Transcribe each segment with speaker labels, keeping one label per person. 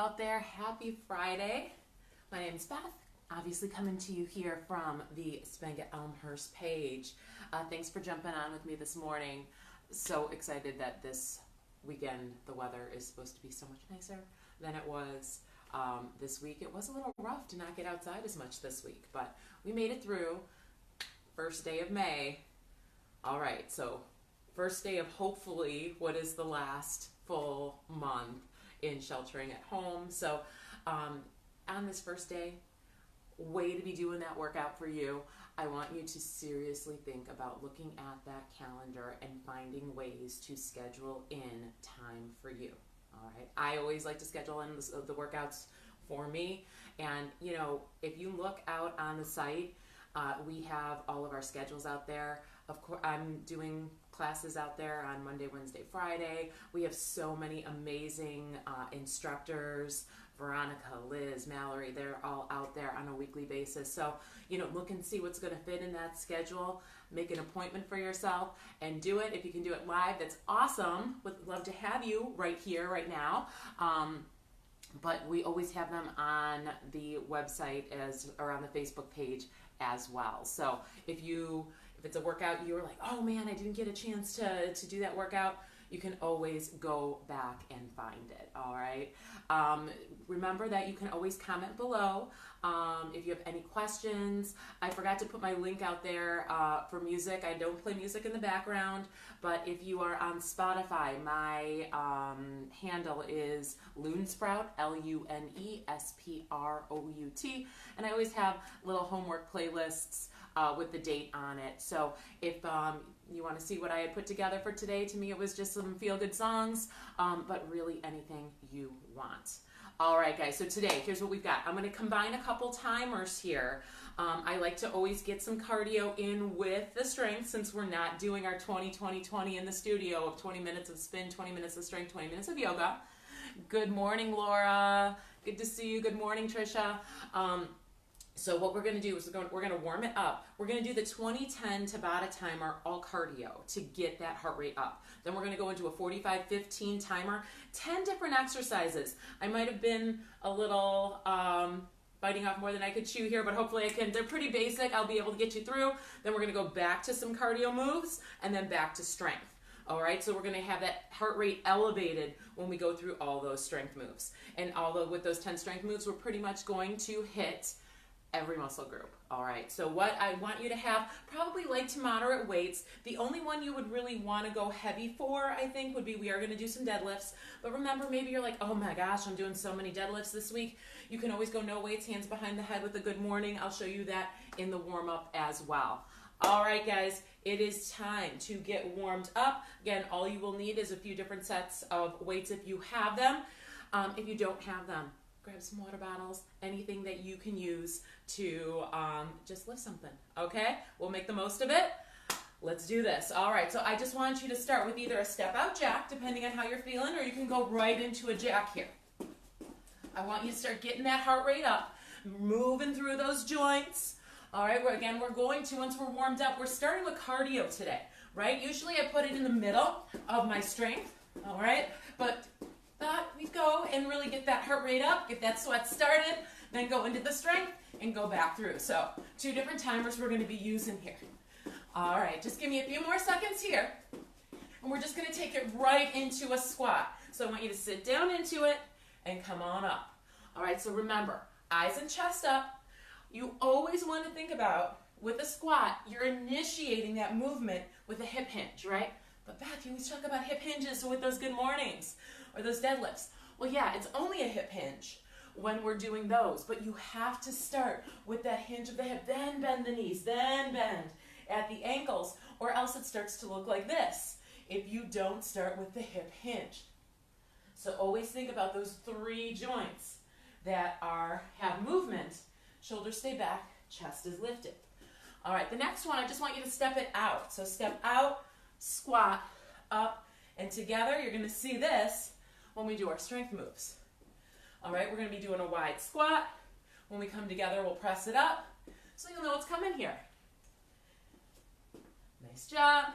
Speaker 1: out there. Happy Friday. My name is Beth. Obviously coming to you here from the Spanget Elmhurst page. Thanks for jumping on with me this morning. So excited that this weekend the weather is supposed to be so much nicer than it was this week. It was a little rough to not get outside as much this week, but we made it through. First day of May. All right, so first day of hopefully what is the last full month in sheltering at home. So on this first day, way to be doing that workout for you. I want you to seriously think about looking at that calendar and finding ways to schedule in time for you. All right. I always like to schedule in the workouts for me. And, you know, if you look out on the site, we have all of our schedules out there. Of course, I'm doing classes out there on Monday, Wednesday, Friday. We have so many amazing instructors. Veronica, Liz, Mallory, they're all out there on a weekly basis. So, you know, look and see what's going to fit in that schedule. Make an appointment for yourself and do it. If you can do it live, that's awesome. Would love to have you right here, right now. But we always have them on the website or on the Facebook page as well. So if it's a workout you were like, oh man, I didn't get a chance to do that workout, you can always go back and find it, all right? Remember that you can always comment below if you have any questions. I forgot to put my link out there for music. I don't play music in the background, but if you are on Spotify, my handle is Lunesprout, Lunesprout, and I always have little homework playlists with the date on it. So if you want to see what I had put together for today, to me it was just some feel-good songs, but really anything you want. All right, guys, so today, here's what we've got. I'm going to combine a couple timers here. I like to always get some cardio in with the strength, since we're not doing our 20-20-20 in the studio of 20 minutes of spin, 20 minutes of strength, 20 minutes of yoga. Good morning, Laura. Good to see you. Good morning, Trisha. So what we're going to do is we're going to warm it up. We're going to do the 20-10 Tabata timer, all cardio, to get that heart rate up. Then we're going to go into a 45-15 timer, 10 different exercises. I might have been a little biting off more than I could chew here, but hopefully I can. They're pretty basic. I'll be able to get you through. Then we're going to go back to some cardio moves and then back to strength. All right, so we're going to have that heart rate elevated when we go through all those strength moves. And although with those 10 strength moves, we're pretty much going to hit every muscle group. All right, so what I want you to have, probably light to moderate weights. The only one you would really want to go heavy for, I think, would be, we are going to do some deadlifts. But remember, maybe you're like, oh my gosh, I'm doing so many deadlifts this week. You can always go no weights, hands behind the head with a good morning. I'll show you that in the warm-up as well. All right, guys, it is time to get warmed up. Again, all you will need is a few different sets of weights if you have them. If you don't have them, grab some water bottles, anything that you can use to just lift something, okay? We'll make the most of it. Let's do this. All right, so I just want you to start with either a step-out jack, depending on how you're feeling, or you can go right into a jack here. I want you to start getting that heart rate up, moving through those joints. All right, again, we're going to, once we're warmed up, we're starting with cardio today, right? Usually I put it in the middle of my strength, all right? But we go and really get that heart rate up, get that sweat started, then go into the strength and go back through. So 2 different timers we're going to be using here. All right, just give me a few more seconds here. And we're just going to take it right into a squat. So I want you to sit down into it and come on up. All right, so remember, eyes and chest up. You always want to think about, with a squat, you're initiating that movement with a hip hinge, right? But Beth, you always talk about hip hinges with those good mornings or those deadlifts. Well, yeah, it's only a hip hinge when we're doing those, but you have to start with that hinge of the hip, then bend the knees, then bend at the ankles, or else it starts to look like this if you don't start with the hip hinge. So always think about those 3 joints that have movement. Shoulders stay back, chest is lifted. All right, the next one, I just want you to step it out. So step out, squat, up, and together you're going to see this when we do our strength moves. All right, we're going to be doing a wide squat. When we come together, we'll press it up so you'll know what's coming here. Nice job.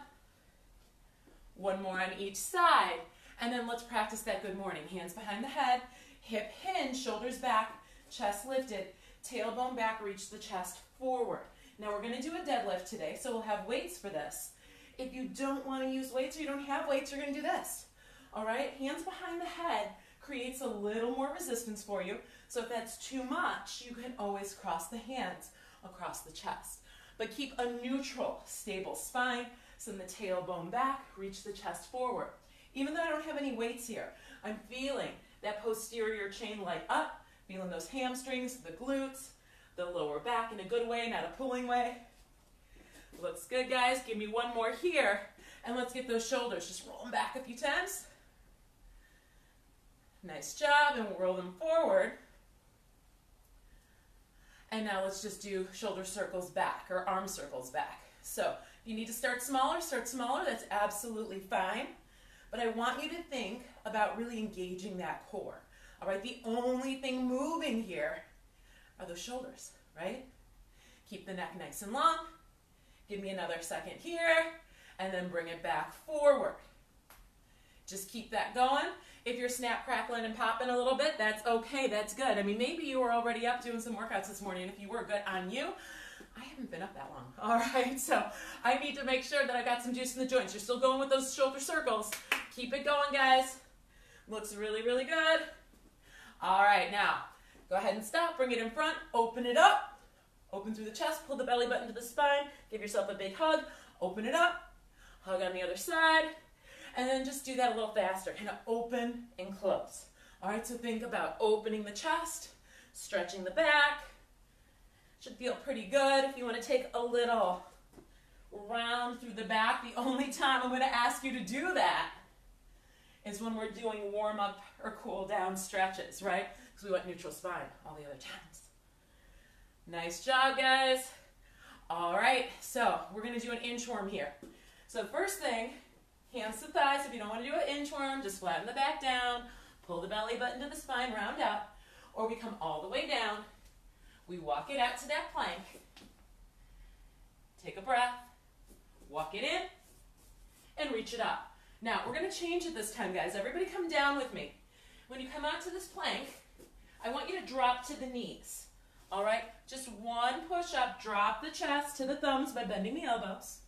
Speaker 1: One more on each side. And then let's practice that good morning. Hands behind the head, Hip hinge, shoulders back, chest lifted, tailbone back, reach the chest forward. Now we're going to do a deadlift today, so we'll have weights for this. If you don't want to use weights or you don't have weights, you're going to do this. All right, hands behind the head creates a little more resistance for you. So if that's too much, you can always cross the hands across the chest. But keep a neutral, stable spine. Send the tailbone back, reach the chest forward. Even though I don't have any weights here, I'm feeling that posterior chain light up, feeling those hamstrings, the glutes, the lower back in a good way, not a pulling way. Looks good, guys. Give me one more here, and let's get those shoulders. Just roll them back a few times. Nice job, and we'll roll them forward. And now let's just do shoulder circles back, or arm circles back. So if you need to start smaller, that's absolutely fine. But I want you to think about really engaging that core. All right, the only thing moving here are those shoulders, right? Keep the neck nice and long. Give me another second here, and then bring it back forward. Just keep that going. If you're snap, crackling, and popping a little bit, that's okay, that's good. I mean, maybe you were already up doing some workouts this morning, and if you were, good on you. I haven't been up that long, all right? So I need to make sure that I got some juice in the joints. You're still going with those shoulder circles. Keep it going, guys. Looks really, really good. All right, now, go ahead and stop. Bring it in front. Open it up. Open through the chest. Pull the belly button to the spine. Give yourself a big hug. Open it up. Hug on the other side. And then just do that a little faster. Kind of open and close. All right, so think about opening the chest, stretching the back. Should feel pretty good. If you want to take a little round through the back, the only time I'm going to ask you to do that is when we're doing warm-up or cool-down stretches, right? Because we want neutral spine all the other times. Nice job, guys. All right, so we're going to do an inchworm here. So first thing, hands to thighs. If you don't want to do an inchworm, just flatten the back down, pull the belly button to the spine, round up, or we come all the way down. We walk it out to that plank. Take a breath, walk it in, and reach it up. Now, we're going to change it this time, guys. Everybody come down with me. When you come out to this plank, I want you to drop to the knees. All right? Just one push-up. Drop the chest to the thumbs by bending the elbows.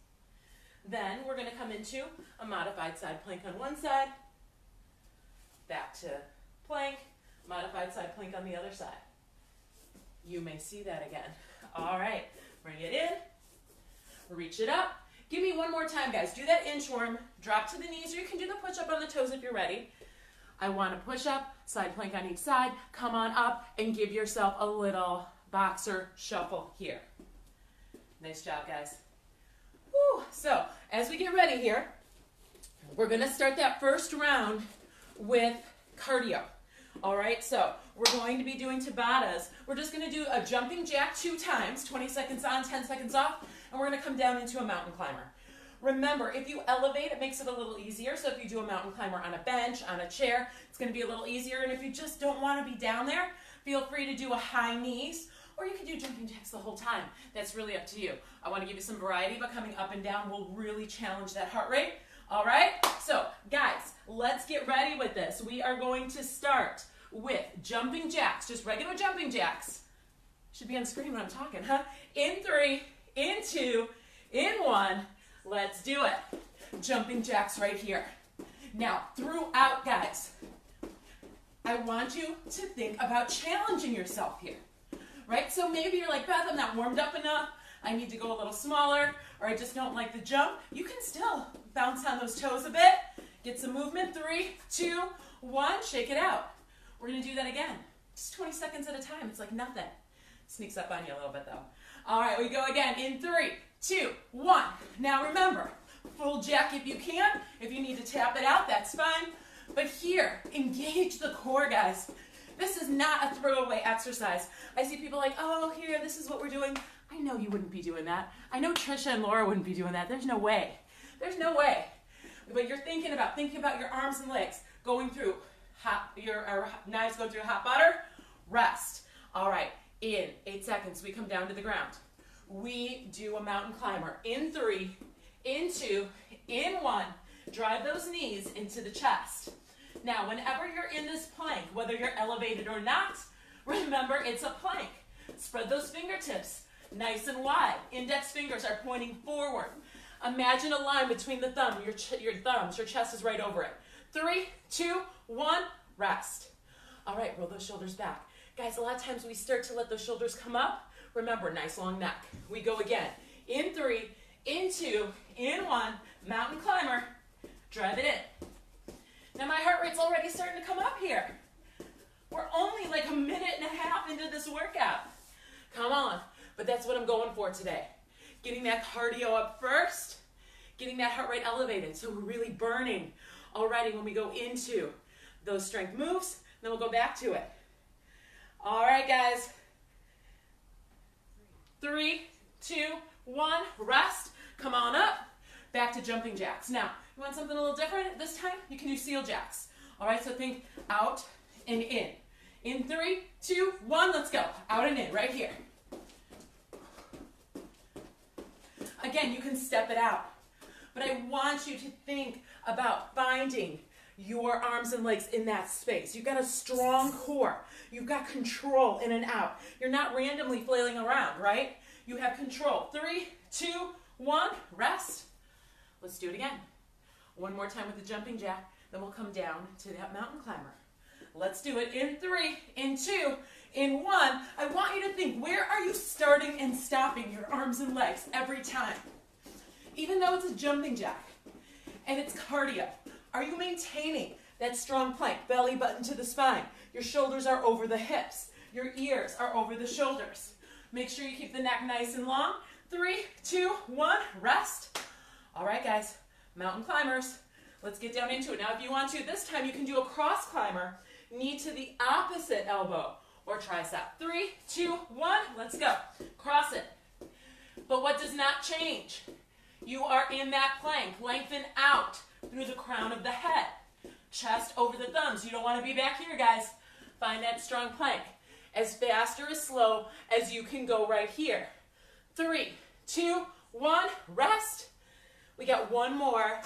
Speaker 1: Then we're going to come into a modified side plank on one side, back to plank, modified side plank on the other side. You may see that again. All right, bring it in, reach it up. Give me one more time, guys. Do that inchworm, drop to the knees, or you can do the push-up on the toes if you're ready. I want to push up, side plank on each side, come on up, and give yourself a little boxer shuffle here. Nice job, guys. Woo. So, as we get ready here, we're going to start that first round with cardio. All right, so we're going to be doing tabatas. We're just going to do a jumping jack 2 times, 20 seconds on, 10 seconds off, and we're going to come down into a mountain climber. Remember, if you elevate, it makes it a little easier. So if you do a mountain climber on a bench, on a chair, it's going to be a little easier. And if you just don't want to be down there, feel free to do a high knees, or you can do jumping jacks the whole time. That's really up to you. I want to give you some variety, but coming up and down will really challenge that heart rate. All right, so guys, let's get ready with this. We are going to start with jumping jacks, just regular jumping jacks. Should be on screen when I'm talking, huh? In 3, in 2, in 1. Let's do it. Jumping jacks right here. Now, throughout, guys, I want you to think about challenging yourself here, right? So maybe you're like, Beth, I'm not warmed up enough. I need to go a little smaller, or I just don't like the jump. You can still bounce on those toes a bit. Get some movement. 3, 2, 1. Shake it out. We're going to do that again. Just 20 seconds at a time. It's like nothing. Sneaks up on you a little bit, though. All right, we go again in 3, 2, 1. Now remember, full jack if you can. If you need to tap it out, that's fine. But here, engage the core, guys. This is not a throwaway exercise. I see people like, oh, here, this is what we're doing. I know you wouldn't be doing that. I know Trisha and Laura wouldn't be doing that. There's no way. There's no way. But you're thinking about your arms and legs going through your knives go through hot butter. Rest. All right. In 8 seconds, we come down to the ground. We do a mountain climber. In 3, in 2, in 1. Drive those knees into the chest. Now, whenever you're in this plank, whether you're elevated or not, remember it's a plank. Spread those fingertips nice and wide. Index fingers are pointing forward. Imagine a line between the thumb, your thumbs, your chest is right over it. 3, 2, 1, rest. All right, roll those shoulders back. Guys, a lot of times we start to let those shoulders come up. Remember, nice long neck. We go again. In 3, in 2, in 1, mountain climber. Drive it in. Now my heart rate's already starting to come up here. We're only like a minute and a half into this workout. Come on. But that's what I'm going for today. Getting that cardio up first, getting that heart rate elevated so we're really burning already when we go into those strength moves. Then we'll go back to it. All right, guys. 3, 2, 1, rest. Come on up. Back to jumping jacks. Now, you want something a little different this time? You can do seal jacks. All right, so think out and in. In 3, 2, 1, let's go. Out and in, right here. Again, you can step it out. But I want you to think about finding your arms and legs in that space. You've got a strong core. You've got control in and out. You're not randomly flailing around, right? You have control. 3, 2, 1, rest. Let's do it again. One more time with the jumping jack, then we'll come down to that mountain climber. Let's do it in 3, in 2, in 1. I want you to think, where are you starting and stopping your arms and legs every time? Even though it's a jumping jack and it's cardio, are you maintaining that strong plank, belly button to the spine? Your shoulders are over the hips. Your ears are over the shoulders. Make sure you keep the neck nice and long. 3, 2, 1, rest. All right, guys, mountain climbers. Let's get down into it. Now, if you want to, this time you can do a cross climber, knee to the opposite elbow or tricep. 3, 2, 1, let's go. Cross it. But what does not change? You are in that plank. Lengthen out through the crown of the head. Chest over the thumbs. You don't want to be back here, guys. Find that strong plank. As fast or as slow as you can go right here. 3, 2, 1, rest. We got one more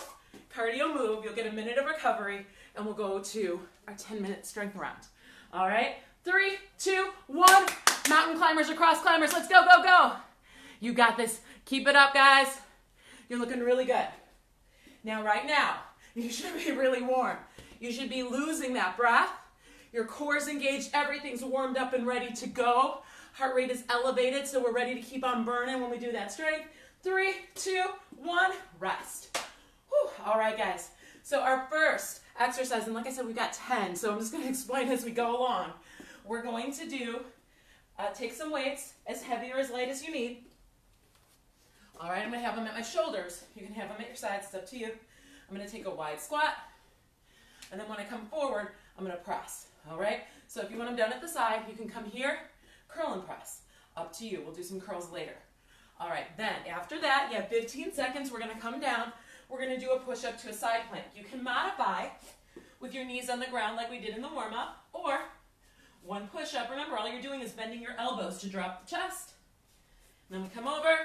Speaker 1: cardio move. You'll get a minute of recovery, and we'll go to our 10-minute strength round. All right? 3, 2, 1. Mountain climbers or cross climbers. Let's go, go, go. You got this. Keep it up, guys. You're looking really good. Now, right now, you should be really warm. You should be losing that breath. Your core's engaged. Everything's warmed up and ready to go. Heart rate is elevated, so we're ready to keep on burning when we do that strength. 3, 2, 1, rest. Whew. All right, guys. So our first exercise, and like I said, we've got 10, so I'm just going to explain as we go along. We're going to do, take some weights, as heavy or as light as you need. All right, I'm going to have them at my shoulders. You can have them at your sides. It's up to you. I'm going to take a wide squat, and then when I come forward, I'm going to press. All right? So if you want them down at the side, you can come here, curl and press. Up to you. We'll do some curls later. All right, then after that, you have 15 seconds. We're going to come down. We're going to do a push-up to a side plank. You can modify with your knees on the ground like we did in the warm-up, or one push-up. Remember, all you're doing is bending your elbows to drop the chest. And then we come over,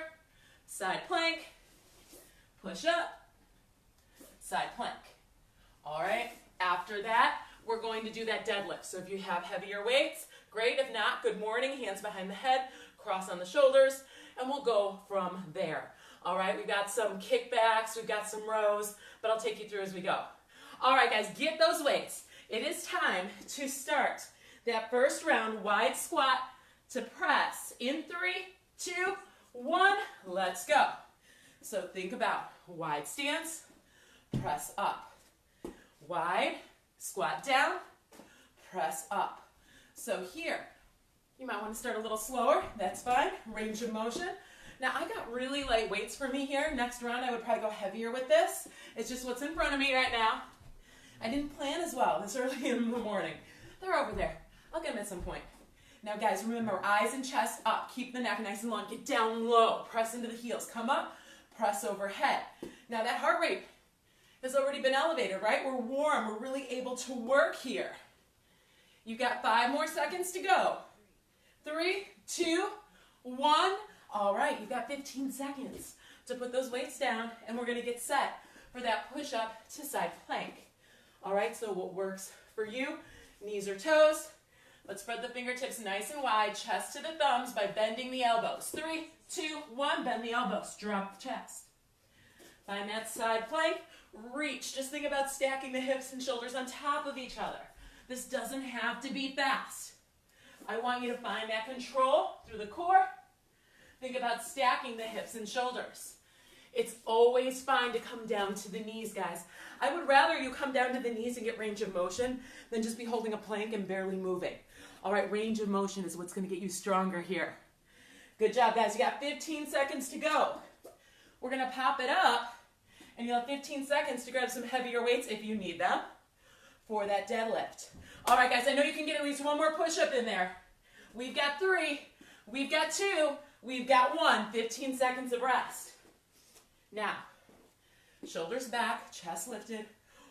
Speaker 1: side plank, push-up, side plank. All right, after that, we're going to do that deadlift. So if you have heavier weights, great. If not, good morning, hands behind the head, cross on the shoulders, and we'll go from there. All right, we've got some kickbacks, we've got some rows, but I'll take you through as we go. All right, guys, get those weights. It is time to start that first round, wide squat to press. In 3, 2, 1, let's go. So think about wide stance, press up. Wide, squat down, press up. So here, you might want to start a little slower. That's fine. Range of motion. Now, I got really light weights for me here. Next round, I would probably go heavier with this. It's just what's in front of me right now. I didn't plan as well this early in the morning. They're over there. I'll get them at some point. Now, guys, remember, eyes and chest up. Keep the neck nice and long. Get down low. Press into the heels. Come up. Press overhead. Now, that heart rate has already been elevated, right? We're warm. We're really able to work here. You've got 5 more seconds to go. 3, 2, 1. All right, you've got 15 seconds to put those weights down, and we're going to get set for that push-up to side plank. All right, so what works for you, knees or toes. Let's spread the fingertips nice and wide, chest to the thumbs by bending the elbows. 3, 2, 1, bend the elbows, drop the chest. Find that side plank, reach. Just think about stacking the hips and shoulders on top of each other. This doesn't have to be fast. I want you to find that control through the core. Think about stacking the hips and shoulders. It's always fine to come down to the knees, guys. I would rather you come down to the knees and get range of motion than just be holding a plank and barely moving. All right, range of motion is what's going to get you stronger here. Good job, guys. You got 15 seconds to go. We're going to pop it up, and you'll have 15 seconds to grab some heavier weights if you need them for that deadlift. All right, guys, I know you can get at least one more push-up in there. We've got 3. We've got 2. We've got 1. 15 seconds of rest. Now, shoulders back, chest lifted.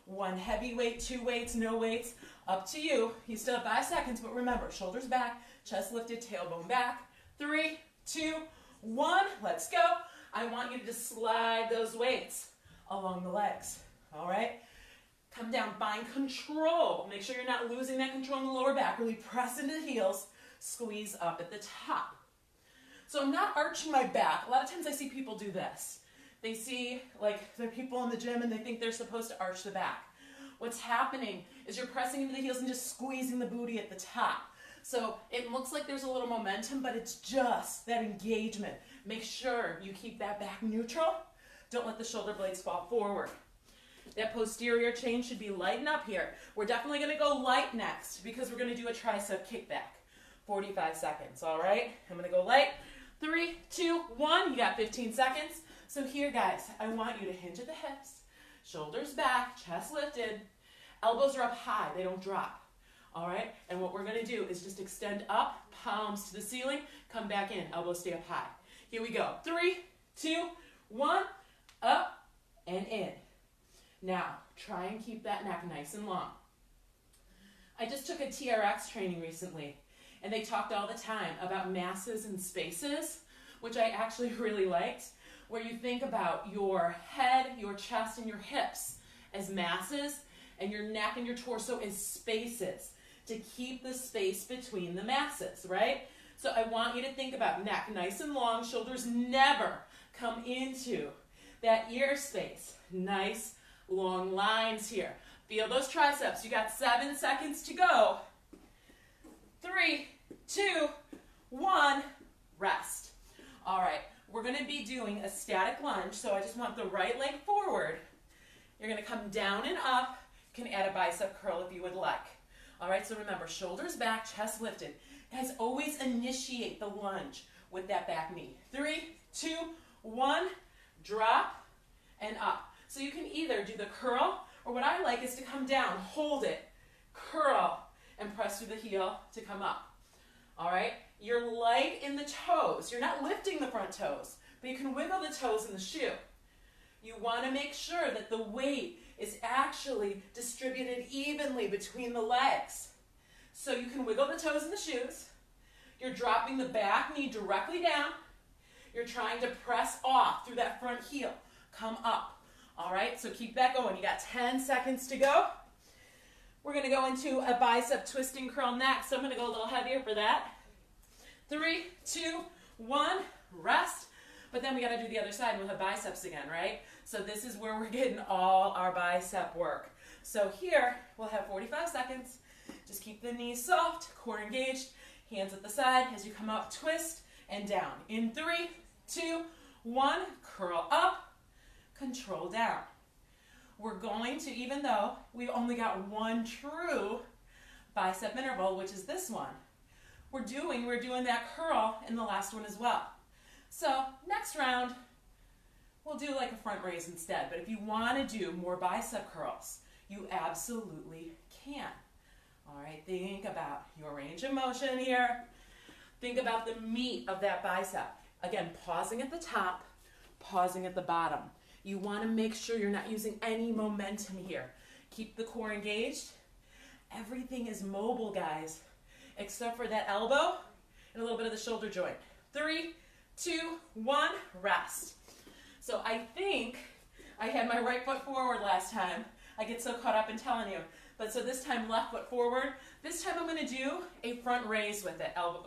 Speaker 1: 1 heavy weight, 2 weights, no weights. Up to you. You still have 5 seconds, but remember, shoulders back, chest lifted, tailbone back. 3, 2, 1. Let's go. I want you to just slide those weights along the legs. All right? Come down, find control. Make sure you're not losing that control in the lower back. Really press into the heels, squeeze up at the top. So I'm not arching my back. A lot of times I see people do this. They see like the people in the gym and they think they're supposed to arch the back. What's happening is you're pressing into the heels and just squeezing the booty at the top. So it looks like there's a little momentum, but it's just that engagement. Make sure you keep that back neutral. Don't let the shoulder blades fall forward. That posterior chain should be lighten up here. We're definitely going to go light next because we're going to do a tricep kickback. 45 seconds, all right? I'm going to go light. 3, 2, 1. You got 15 seconds. So here, guys, I want you to hinge at the hips, shoulders back, chest lifted. Elbows are up high. They don't drop, all right? And what we're going to do is just extend up, palms to the ceiling, come back in, elbows stay up high. Here we go. 3, 2, 1, up and in. Now, try and keep that neck nice and long. I just took a TRX training recently, and they talked all the time about masses and spaces, which I actually really liked, where you think about your head, your chest, and your hips as masses, and your neck and your torso as spaces to keep the space between the masses, right? So I want you to think about neck nice and long, shoulders never come into that ear space. Nice long lines here. Feel those triceps. You got 7 seconds to go. 3, 2, 1, rest. All right, we're going to be doing a static lunge, so I just want the right leg forward. You're going to come down and up. You can add a bicep curl if you would like. All right, so remember, shoulders back, chest lifted. Guys, always initiate the lunge with that back knee. 3, 2, 1, drop and up. So you can either do the curl, or what I like is to come down, hold it, curl, and press through the heel to come up. All right? You're light in the toes. You're not lifting the front toes, but you can wiggle the toes in the shoe. You want to make sure that the weight is actually distributed evenly between the legs. So you can wiggle the toes in the shoes. You're dropping the back knee directly down. You're trying to press off through that front heel. Come up. All right, so keep that going. You got 10 seconds to go. We're going to go into a bicep twisting curl next, so I'm going to go a little heavier for that. 3, 2, 1, rest. But then we got to do the other side. We'll have biceps again, right? So this is where we're getting all our bicep work. So here, we'll have 45 seconds. Just keep the knees soft, core engaged, hands at the side. As you come up, twist and down. In 3, 2, 1, curl up, control down. We're going to, even though we've only got one true bicep interval, which is this one, we're doing that curl in the last one as well. So next round, we'll do like a front raise instead. But if you want to do more bicep curls, you absolutely can. All right, think about your range of motion here. Think about the meat of that bicep. Again, pausing at the top, pausing at the bottom. You want to make sure you're not using any momentum here. Keep the core engaged. Everything is mobile, guys, except for that elbow and a little bit of the shoulder joint. 3, 2, 1, rest. So I think I had my right foot forward last time. I get so caught up in telling you. But so this time, left foot forward. This time I'm going to do a front raise with it, elbow,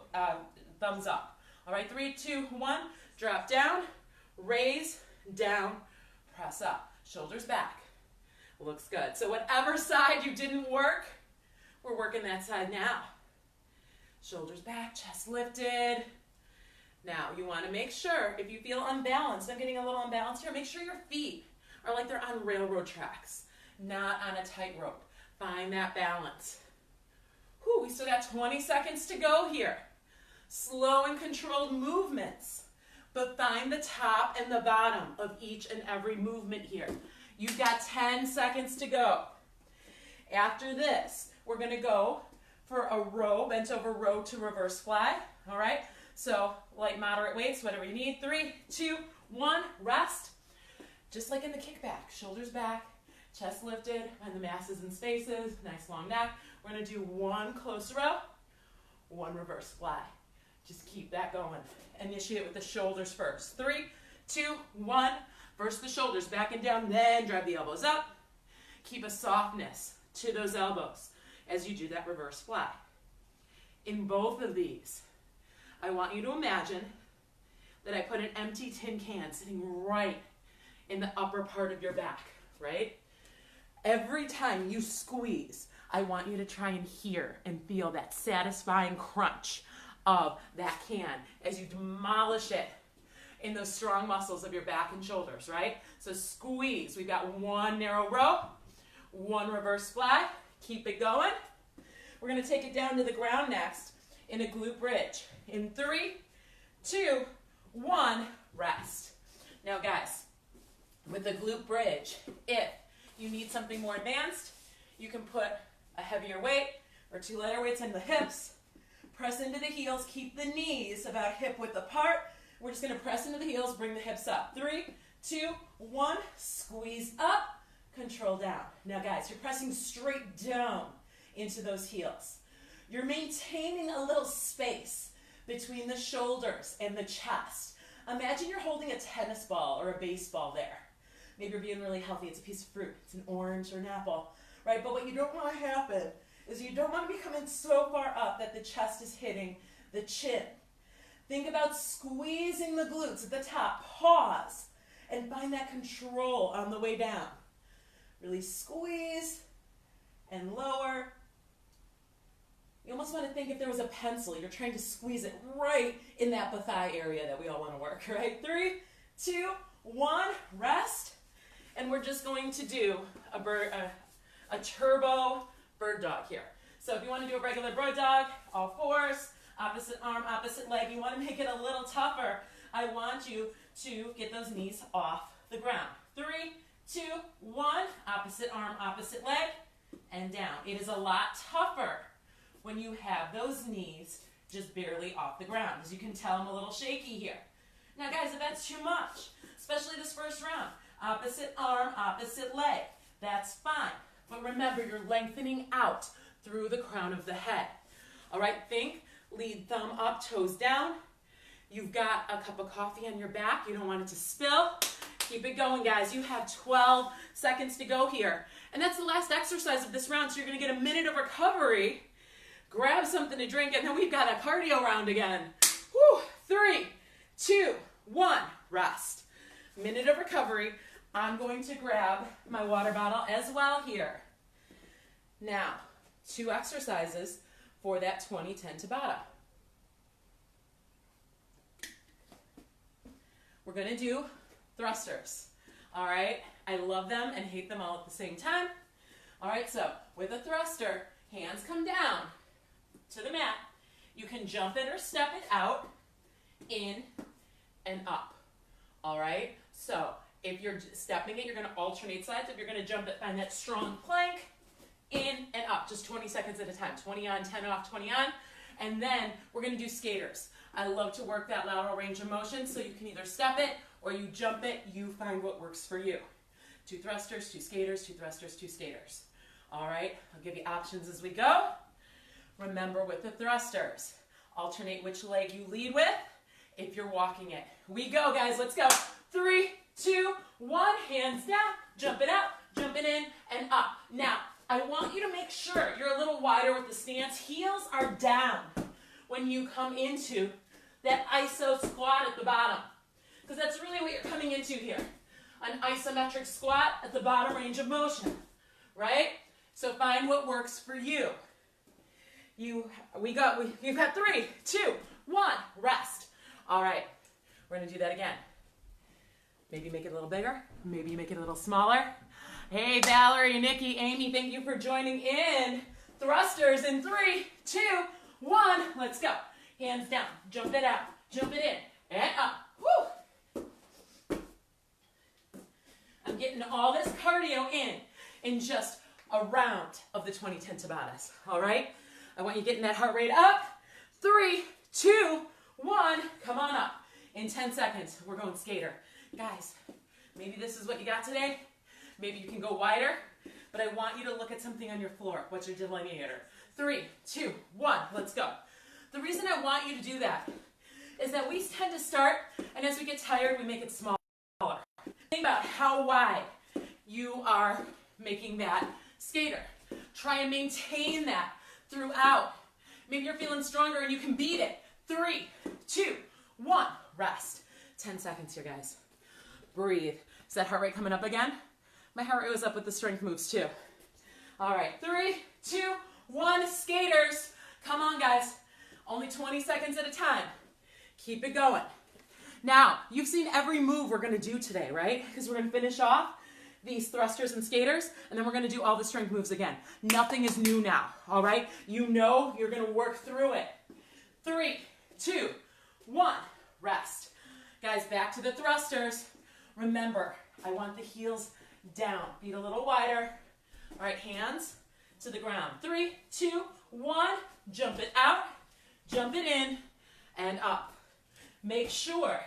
Speaker 1: thumbs up. All right, 3, 2, 1, drop down, raise, down, press up, shoulders back. Looks good. So whatever side you didn't work, we're working that side now. Shoulders back, chest lifted. Now you want to make sure, if you feel unbalanced, I'm getting a little unbalanced here, make sure your feet are like they're on railroad tracks, not on a tightrope. Find that balance. Whew, we still got 20 seconds to go here. Slow and controlled movements, but find the top and the bottom of each and every movement here. You've got 10 seconds to go. After this, we're going to go for a row, bent over row to reverse fly. All right? So light, moderate weights, whatever you need. 3, 2, 1, rest. Just like in the kickback, shoulders back, chest lifted, and the masses and spaces, nice long neck. We're going to do one close row, one reverse fly. Just keep that going. Initiate with the shoulders first. 3, 2, 1. First the shoulders back and down, then drive the elbows up. Keep a softness to those elbows as you do that reverse fly. In both of these, I want you to imagine that I put an empty tin can sitting right in the upper part of your back, right? Every time you squeeze, I want you to try and hear and feel that satisfying crunch of that can as you demolish it in those strong muscles of your back and shoulders, right? So squeeze. We've got one narrow row, one reverse fly. Keep it going. We're going to take it down to the ground next in a glute bridge. In 3, 2, 1, rest. Now guys, with the glute bridge, if you need something more advanced, you can put a heavier weight or 2 lighter weights in the hips. Press into the heels. Keep the knees about hip width apart. We're just going to press into the heels, bring the hips up. 3, 2, 1, squeeze up, control down. Now guys, you're pressing straight down into those heels. You're maintaining a little space between the shoulders and the chest. Imagine you're holding a tennis ball or a baseball there. Maybe you're being really healthy. It's a piece of fruit. It's an orange or an apple, right? But what you don't want to happen is you don't want to be coming so far up that the chest is hitting the chin. Think about squeezing the glutes at the top. Pause and find that control on the way down. Really squeeze and lower. You almost want to think if there was a pencil, you're trying to squeeze it right in that thigh area that we all want to work, right? 3, 2, 1, rest. And we're just going to do a turbo bird dog here. So if you want to do a regular bird dog, all fours, opposite arm, opposite leg, you want to make it a little tougher. I want you to get those knees off the ground. 3, 2, 1, opposite arm, opposite leg, and down. It is a lot tougher when you have those knees just barely off the ground. As you can tell, I'm a little shaky here. Now guys, if that's too much, especially this first round, opposite arm, opposite leg, that's fine. But remember, you're lengthening out through the crown of the head. All right, think, lead thumb up, toes down. You've got a cup of coffee on your back. You don't want it to spill. Keep it going, guys. You have 12 seconds to go here. And that's the last exercise of this round, so you're going to get a minute of recovery. Grab something to drink, and then we've got a cardio round again. Whew. 3, 2, 1, rest. Minute of recovery. I'm going to grab my water bottle as well here. Now, 2 exercises for that 20-10 tabata. We're going to do thrusters. All right? I love them and hate them all at the same time. All right, so with a thruster, hands come down to the mat. You can jump it or step it out, in and up. All right? So if you're stepping it, you're going to alternate sides. If you're going to jump it, find that strong plank, in and up, just 20 seconds at a time. 20 on, 10 off, 20 on. And then we're going to do skaters. I love to work that lateral range of motion, so you can either step it or you jump it. You find what works for you. 2 thrusters, 2 skaters, 2 thrusters, 2 skaters. All right, I'll give you options as we go. Remember, with the thrusters, alternate which leg you lead with if you're walking it. We go, guys, let's go. 3, 2, 1, hands down, jump it out, jumping in and up. Now, I want you to make sure you're a little wider with the stance. Heels are down when you come into that iso squat at the bottom, because that's really what you're coming into here. An isometric squat at the bottom range of motion, right? So find what works for you. You've got 3, 2, 1, rest. All right, we're gonna do that again. Maybe make it a little bigger, maybe make it a little smaller. Hey, Valerie, Nikki, Amy, thank you for joining in. Thrusters in 3, 2, 1, let's go. Hands down, jump it out, jump it in, and up. Woo! I'm getting all this cardio in just a round of the 2010 Tabatas, all right? I want you getting that heart rate up. 3, 2, 1, come on up. In 10 seconds, we're going skater. Guys, maybe this is what you got today. Maybe you can go wider, but I want you to look at something on your floor. What's your delineator? 3, 2, 1, let's go. The reason I want you to do that is that we tend to start, and as we get tired, we make it smaller. Think about how wide you are making that skater. Try and maintain that throughout. Maybe you're feeling stronger and you can beat it. 3, 2, 1, rest. 10 seconds here, guys. Breathe. Is that heart rate coming up again? My heart rate was up with the strength moves too. All right, 3, 2, 1, skaters. Come on, guys. Only 20 seconds at a time. Keep it going. Now, you've seen every move we're gonna do today, right? Because we're gonna finish off these thrusters and skaters, and then we're gonna do all the strength moves again. Nothing is new now, all right? You know you're gonna work through it. 3, 2, 1, rest. Guys, back to the thrusters. Remember, I want the heels down. Feet a little wider. All right, hands to the ground. 3, 2, 1, jump it out, jump it in, and up. Make sure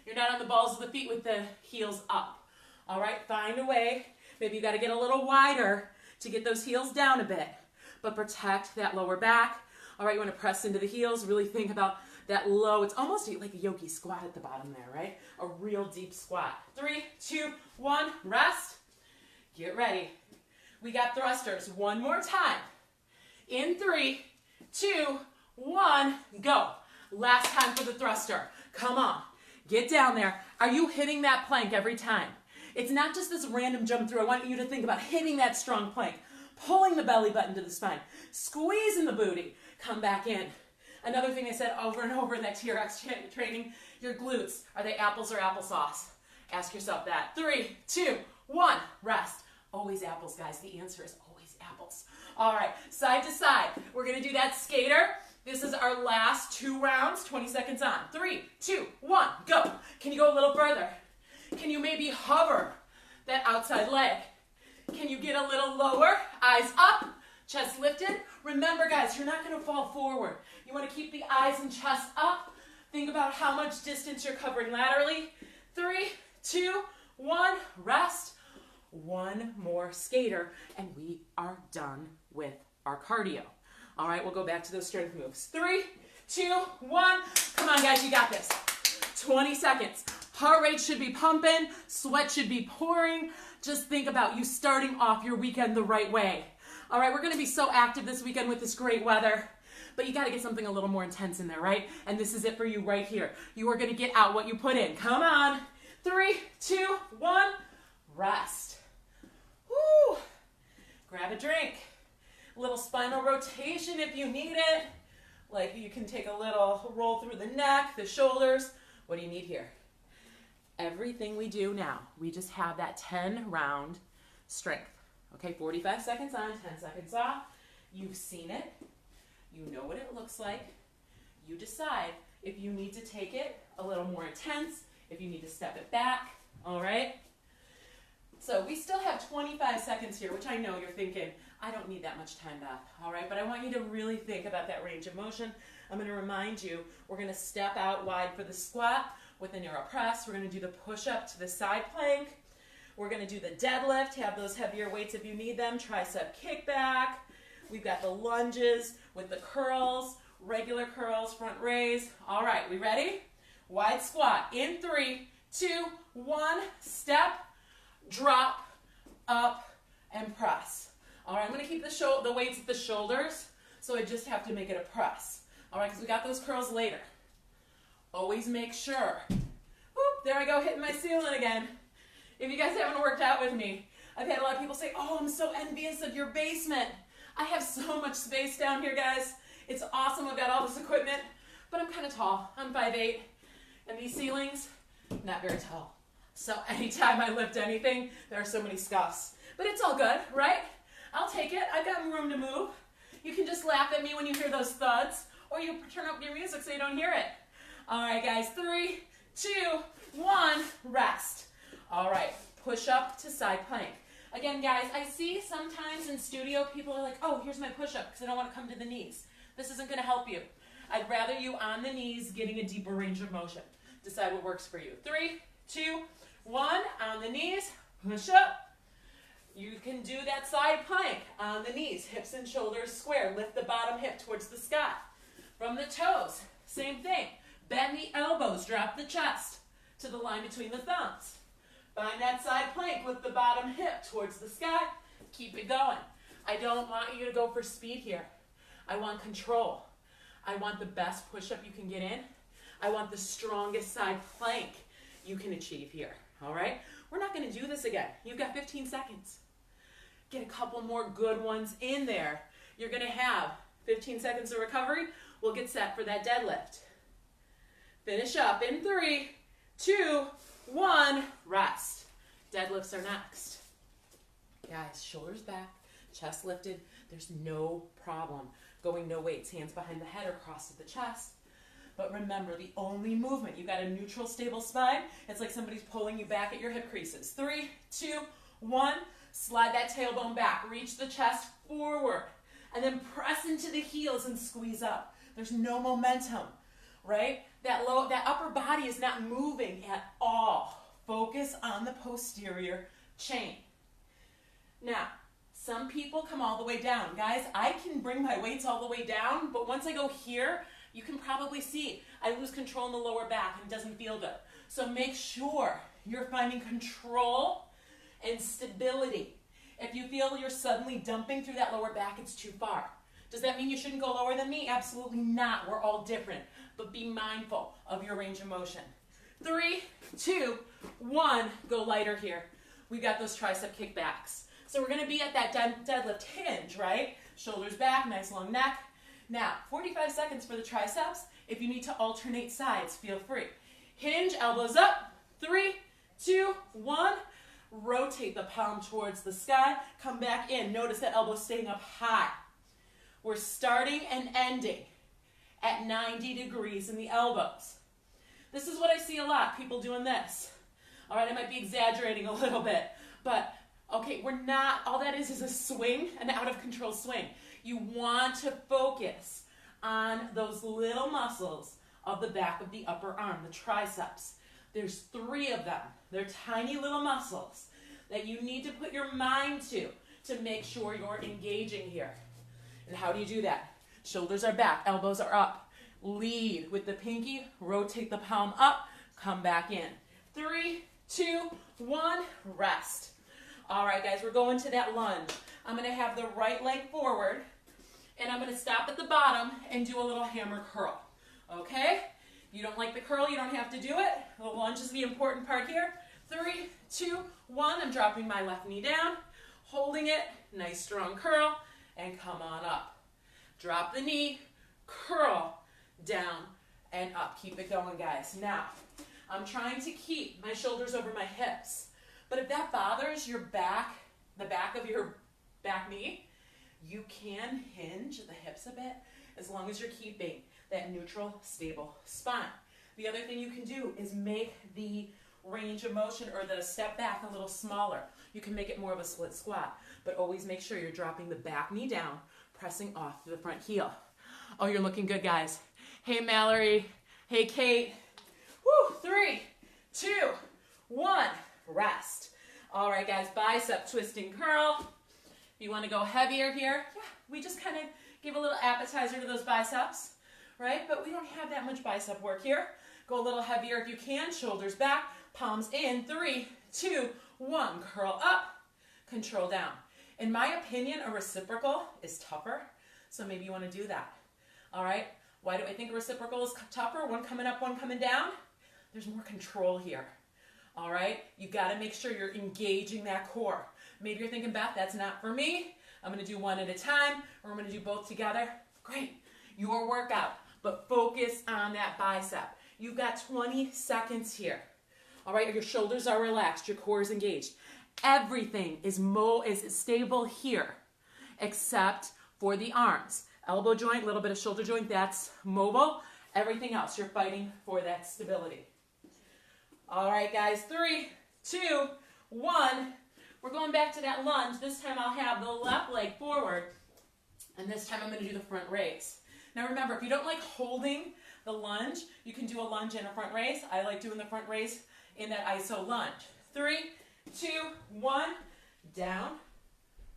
Speaker 1: you're not on the balls of the feet with the heels up. All right, find a way. Maybe you got to get a little wider to get those heels down a bit, but protect that lower back. All right, you want to press into the heels. Really think about that low. It's almost like a yogi squat at the bottom there, right? A real deep squat. 3, 2, 1, rest. Get ready. We got thrusters. One more time. In 3, 2, 1, go. Last time for the thruster. Come on. Get down there. Are you hitting that plank every time? It's not just this random jump through. I want you to think about hitting that strong plank, pulling the belly button to the spine, squeezing the booty, come back in. Another thing I said over and over in that TRX training, your glutes, are they apples or applesauce? Ask yourself that. 3, 2, 1, rest. Always apples, guys. The answer is always apples. All right, side to side. We're going to do that skater. This is our last 2 rounds, 20 seconds on. 3, 2, 1, go. Can you go a little further? Can you maybe hover that outside leg? Can you get a little lower? Eyes up, chest lifted. Remember, guys, you're not going to fall forward. You want to keep the eyes and chest up. Think about how much distance you're covering laterally. 3, 2, 1, rest. One more skater, and we are done with our cardio. All right, we'll go back to those strength moves. 3, 2, 1. Come on, guys, you got this. 20 seconds. Heart rate should be pumping. Sweat should be pouring. Just think about you starting off your weekend the right way. All right, we're going to be so active this weekend with this great weather, but you got to get something a little more intense in there, right? And this is it for you right here. You are going to get out what you put in. Come on. 3, 2, 1. Rest. Woo. Grab a drink. A little spinal rotation if you need it. Like you can take a little roll through the neck, the shoulders. What do you need here? Everything we do now, we just have that 10 round strength. Okay, 45 seconds on, 10 seconds off. You've seen it. You know what it looks like. You decide if you need to take it a little more intense, if you need to step it back, all right? So we still have 25 seconds here, which I know you're thinking, I don't need that much time, Beth, all right? But I want you to really think about that range of motion. I'm going to remind you, we're going to step out wide for the squat with a narrow press. We're going to do the push-up to the side plank. We're going to do the deadlift, have those heavier weights if you need them, tricep kickback. We've got the lunges with the curls, regular curls, front raise. All right, we ready? Wide squat in 3, 2, 1, step, drop, up, and press. All right, I'm gonna keep the weights at the shoulders, so I just have to make it a press. All right, because we got those curls later. Always make sure. Whoop, there I go, hitting my ceiling again. If you guys haven't worked out with me, I've had a lot of people say, oh, I'm so envious of your basement. I have so much space down here, guys. It's awesome, I've got all this equipment, but I'm kind of tall. I'm 5'8", and these ceilings, not very tall. So anytime I lift anything, there are so many scuffs. But it's all good, right? I'll take it. I've got room to move. You can just laugh at me when you hear those thuds, or you turn up your music so you don't hear it. All right, guys, 3, 2, 1, rest. All right, push up to side plank. Again, guys, I see sometimes in studio people are like, oh, here's my push-up because I don't want to come to the knees. This isn't going to help you. I'd rather you on the knees getting a deeper range of motion. Decide what works for you. 3, 2, 1, on the knees, push up. You can do that side plank on the knees, hips and shoulders square. Lift the bottom hip towards the sky. From the toes, same thing. Bend the elbows, drop the chest to the line between the thumbs. Find that side plank, lift the bottom hip towards the sky. Keep it going. I don't want you to go for speed here. I want control. I want the best push-up you can get in. I want the strongest side plank you can achieve here, all right? We're not gonna do this again. You've got 15 seconds. Get a couple more good ones in there. You're gonna have 15 seconds of recovery. We'll get set for that deadlift. Finish up in 3, 2, 1, rest. Deadlifts are next. Guys, shoulders back, chest lifted. There's no problem going no weights, hands behind the head or cross to the chest. But remember, the only movement, you've got a neutral, stable spine. It's like somebody's pulling you back at your hip creases. 3, 2, 1, slide that tailbone back. Reach the chest forward. And then press into the heels and squeeze up. There's no momentum, right? That upper body is not moving at all. Focus on the posterior chain. Now, some people come all the way down. Guys, I can bring my weights all the way down, but once I go here, you can probably see I lose control in the lower back and it doesn't feel good. So make sure you're finding control and stability. If you feel you're suddenly dumping through that lower back, it's too far. Does that mean you shouldn't go lower than me? Absolutely not. We're all different. But be mindful of your range of motion. 3, 2, 1, go lighter here. We got those tricep kickbacks. So we're gonna be at that deadlift hinge, right? Shoulders back, nice long neck. Now, 45 seconds for the triceps. If you need to alternate sides, feel free. Hinge, elbows up. 3, 2, 1. Rotate the palm towards the sky. Come back in. Notice that elbow staying up high. We're starting and ending at 90 degrees in the elbows. This is what I see a lot, people doing this. All right, I might be exaggerating a little bit, but okay, we're not, all that is a swing, an out of control swing. You want to focus on those little muscles of the back of the upper arm, the triceps. There's 3 of them. They're tiny little muscles that you need to put your mind to make sure you're engaging here. And how do you do that? Shoulders are back, elbows are up. Lead with the pinky, rotate the palm up, come back in. 3, 2, 1, rest. All right, guys, we're going to that lunge. I'm gonna have the right leg forward, and I'm gonna stop at the bottom and do a little hammer curl, okay? If you don't like the curl, you don't have to do it. The lunge is the important part here. 3, 2, 1, I'm dropping my left knee down, holding it, nice strong curl, and come on up. Drop the knee, curl, down, and up. Keep it going, guys. Now, I'm trying to keep my shoulders over my hips, but if that bothers your back, the back of your back knee, you can hinge the hips a bit as long as you're keeping that neutral, stable spine. The other thing you can do is make the range of motion or the step back a little smaller. You can make it more of a split squat, but always make sure you're dropping the back knee down, pressing off the front heel. Oh, you're looking good, guys. Hey, Mallory. Hey, Kate. Woo, 3, 2, 1, rest. All right, guys, bicep twisting curl. If you want to go heavier here, yeah, we just kind of give a little appetizer to those biceps, right? But we don't have that much bicep work here. Go a little heavier if you can. Shoulders back, palms in. 3, 2, 1, curl up, control down. In my opinion, a reciprocal is tougher, so maybe you want to do that. All right? Why do I think a reciprocal is tougher? One coming up, one coming down. There's more control here. All right? You got to make sure you're engaging that core. Maybe you're thinking, Beth, that's not for me. I'm going to do one at a time, or I'm going to do both together. Great. Your workout, but focus on that bicep. You've got 20 seconds here. All right? Your shoulders are relaxed. Your core is engaged. Everything is stable here, except for the arms. Elbow joint, a little bit of shoulder joint, that's mobile. Everything else, you're fighting for that stability. All right, guys, 3, 2, 1. We're going back to that lunge. This time I'll have the left leg forward, and this time I'm going to do the front raise. Now remember, if you don't like holding the lunge, you can do a lunge and a front raise. I like doing the front raise in that iso lunge. 3, 2, 1, down,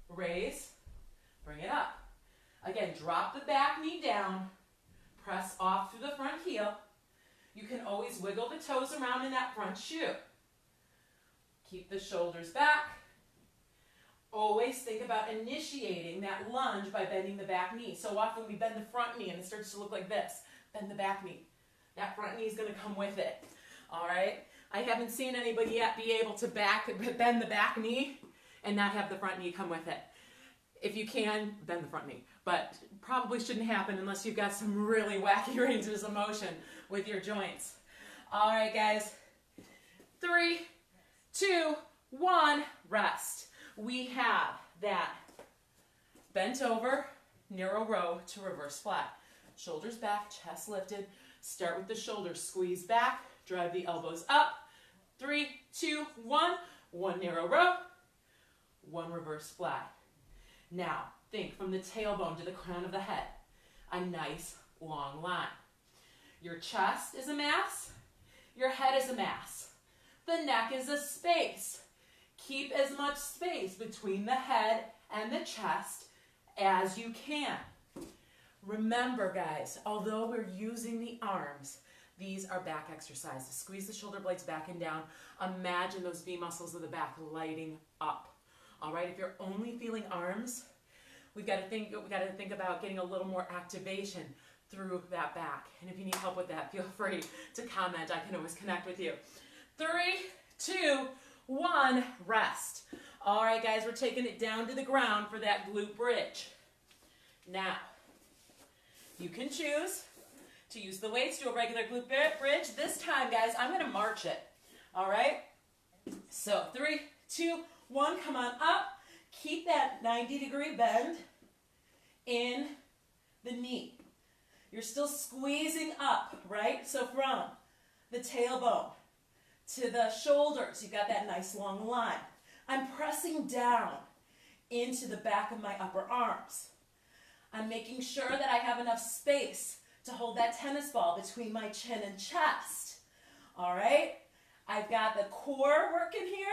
Speaker 1: raise, bring it up. Again, drop the back knee down, press off through the front heel. You can always wiggle the toes around in that front shoe. Keep the shoulders back. Always think about initiating that lunge by bending the back knee. So often we bend the front knee and it starts to look like this. Bend the back knee. That front knee is going to come with it. All right? I haven't seen anybody yet be able to bend the back knee and not have the front knee come with it. If you can, bend the front knee. But probably shouldn't happen unless you've got some really wacky ranges of motion with your joints. All right, guys. 3, 2, 1, rest. We have that bent over, narrow row to reverse flat. Shoulders back, chest lifted. Start with the shoulders, squeeze back, drive the elbows up. 3, 2, 1. One narrow row, one reverse flat. Now, think from the tailbone to the crown of the head. A nice long line. Your chest is a mass. Your head is a mass. The neck is a space. Keep as much space between the head and the chest as you can. Remember, guys, although we're using the arms, these are back exercises. Squeeze the shoulder blades back and down. Imagine those V muscles of the back lighting up. All right, if you're only feeling arms, we've got to think about getting a little more activation through that back. And if you need help with that, feel free to comment. I can always connect with you. 3, 2, 1, rest. All right, guys, we're taking it down to the ground for that glute bridge. Now, you can choose to use the weights, do a regular glute bridge. This time, guys, I'm going to march it. All right? So 3, 2, 1, come on up. Keep that 90-degree bend in the knee. You're still squeezing up, right? So from the tailbone to the shoulders, you've got that nice long line. I'm pressing down into the back of my upper arms. I'm making sure that I have enough space to hold that tennis ball between my chin and chest. All right? I've got the core working here,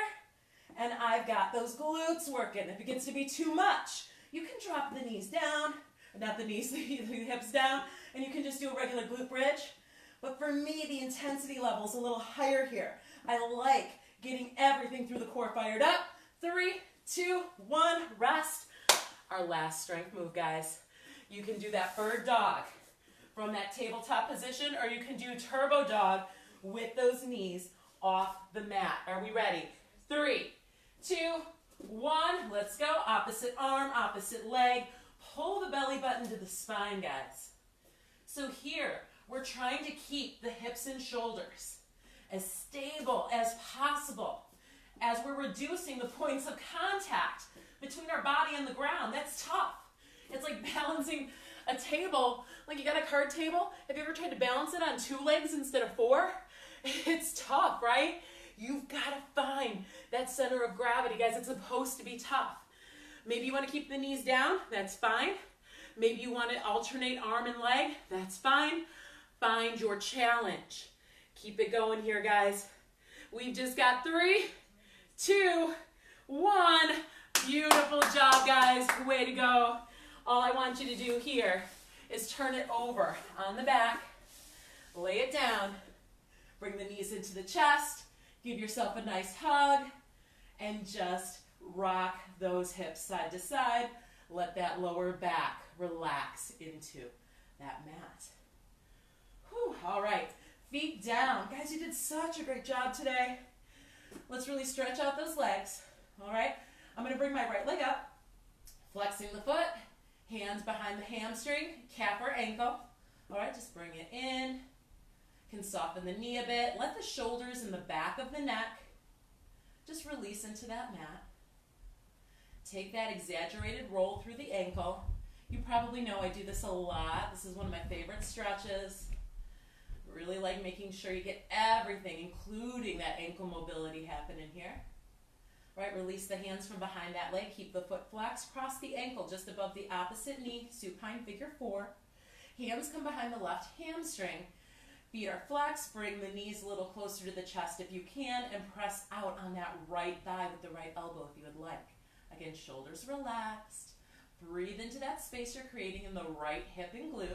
Speaker 1: and I've got those glutes working. If it gets to be too much, you can drop the knees down, not the knees, the hips down, and you can just do a regular glute bridge. But for me, the intensity level is a little higher here. I like getting everything through the core fired up. 3, 2, 1, rest. Our last strength move, guys. You can do that bird dog from that tabletop position, or you can do turbo dog with those knees off the mat. Are we ready? 3, 2, 1, let's go. Opposite arm, opposite leg. Pull the belly button to the spine, guys. So here, we're trying to keep the hips and shoulders as stable as possible as we're reducing the points of contact between our body and the ground. That's tough. It's like balancing a table, like you got a card table. Have you ever tried to balance it on 2 legs instead of 4? It's tough, right? You've got to find that center of gravity, guys. It's supposed to be tough. Maybe you want to keep the knees down. That's fine. Maybe you want to alternate arm and leg. That's fine. Find your challenge. Keep it going here, guys. We've just got 3, 2, 1. Beautiful job, guys. Way to go. All I want you to do here is turn it over on the back. Lay it down. Bring the knees into the chest. Give yourself a nice hug. And just Rock those hips side to side. Let that lower back relax into that mat. Whew, all right, feet down. Guys, you did such a great job today. Let's really stretch out those legs. All right, I'm going to bring my right leg up, flexing the foot, hands behind the hamstring, calf or ankle. All right, just bring it in. Can soften the knee a bit. Let the shoulders and the back of the neck just release into that mat. Take that exaggerated roll through the ankle. You probably know I do this a lot. This is one of my favorite stretches. Really like making sure you get everything, including that ankle mobility happening here. Right, release the hands from behind that leg. Keep the foot flexed. Cross the ankle just above the opposite knee. Supine figure 4. Hands come behind the left hamstring. Feet are flexed. Bring the knees a little closer to the chest if you can, and press out on that right thigh with the right elbow if you would like. Again, shoulders relaxed. Breathe into that space you're creating in the right hip and glute.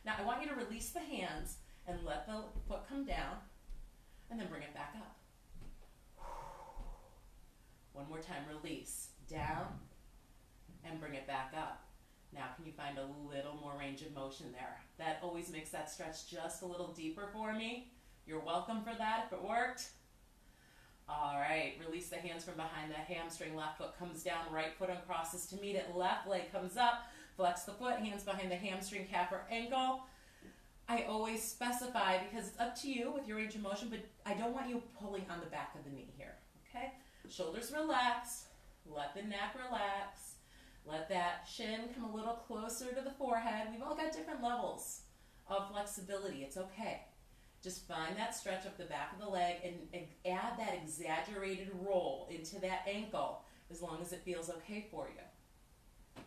Speaker 1: Now I want you to release the hands and let the foot come down, and then bring it back up. One more time, release. Down, and bring it back up. Now, can you find a little more range of motion there? That always makes that stretch just a little deeper for me. You're welcome for that if it worked. All right, release the hands from behind the hamstring. Left foot comes down, right foot uncrosses to meet it. Left leg comes up, flex the foot, hands behind the hamstring, calf or ankle. I always specify, because it's up to you with your range of motion, but I don't want you pulling on the back of the knee here, okay? Shoulders relax, let the neck relax. Let that shin come a little closer to the forehead. We've all got different levels of flexibility. It's okay. Just find that stretch up the back of the leg and add that exaggerated roll into that ankle as long as it feels okay for you.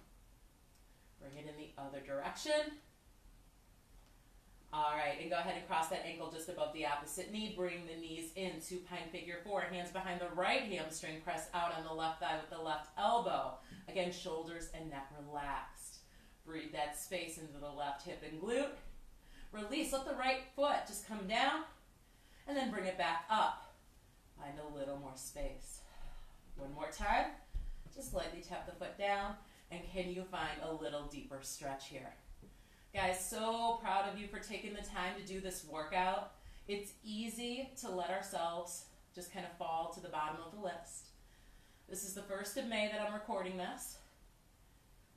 Speaker 1: Bring it in the other direction. All right, and go ahead and cross that ankle just above the opposite knee. Bring the knees in, supine figure 4. Hands behind the right hamstring. Press out on the left thigh with the left elbow. Again, shoulders and neck relaxed. Breathe that space into the left hip and glute. Release, let the right foot just come down, and then bring it back up. Find a little more space. One more time. Just lightly tap the foot down, and can you find a little deeper stretch here? Guys, so proud of you for taking the time to do this workout. It's easy to let ourselves just kind of fall to the bottom of the list. This is the 1st of May that I'm recording this.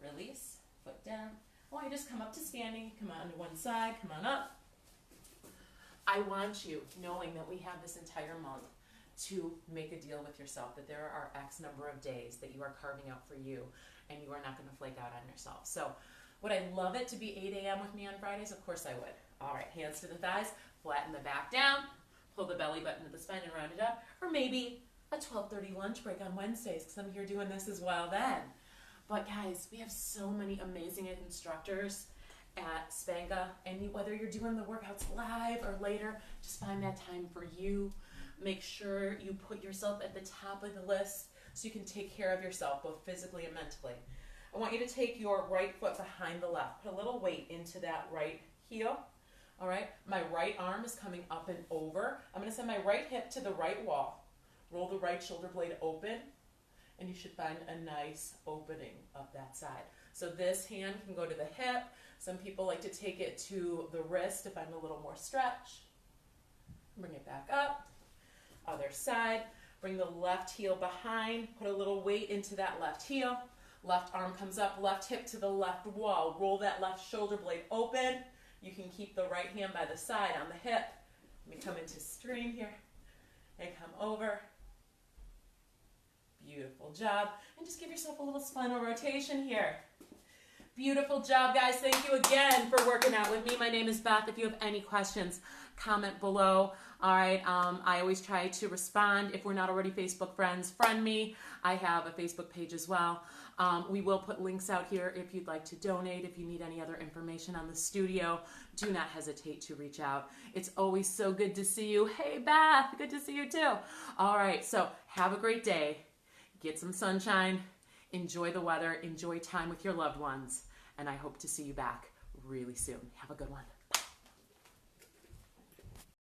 Speaker 1: Release, foot down. I want you to just come up to standing, come on to one side, come on up. I want you, knowing that we have this entire month, to make a deal with yourself that there are X number of days that you are carving out for you, and you are not going to flake out on yourself. So would I love it to be 8 a.m. with me on Fridays? Of course I would. All right, hands to the thighs, flatten the back down, pull the belly button to the spine and round it up, or maybe a 12:30 lunch break on Wednesdays, because I'm here doing this as well then. But guys, we have so many amazing instructors at Spanka, and whether you're doing the workouts live or later, just find that time for you. Make sure you put yourself at the top of the list so you can take care of yourself, both physically and mentally. I want you to take your right foot behind the left. Put a little weight into that right heel. All right, my right arm is coming up and over. I'm going to send my right hip to the right wall. Roll the right shoulder blade open, and you should find a nice opening up that side. So this hand can go to the hip. Some people like to take it to the wrist to find a little more stretch. Bring it back up. Other side. Bring the left heel behind. Put a little weight into that left heel. Left arm comes up, left hip to the left wall. Roll that left shoulder blade open. You can keep the right hand by the side on the hip. Let me come into stream here and come over. Beautiful job. And just give yourself a little spinal rotation here. Beautiful job, guys. Thank you again for working out with me. My name is Beth. If you have any questions, comment below. All right. I always try to respond. If we're not already Facebook friends, friend me. I have a Facebook page as well. We will put links out here if you'd like to donate. If you need any other information on the studio, do not hesitate to reach out. It's always so good to see you. Hey, Beth. Good to see you too. All right. So have a great day. Get some sunshine. Enjoy the weather. Enjoy time with your loved ones. And I hope to see you back really soon. Have a good one.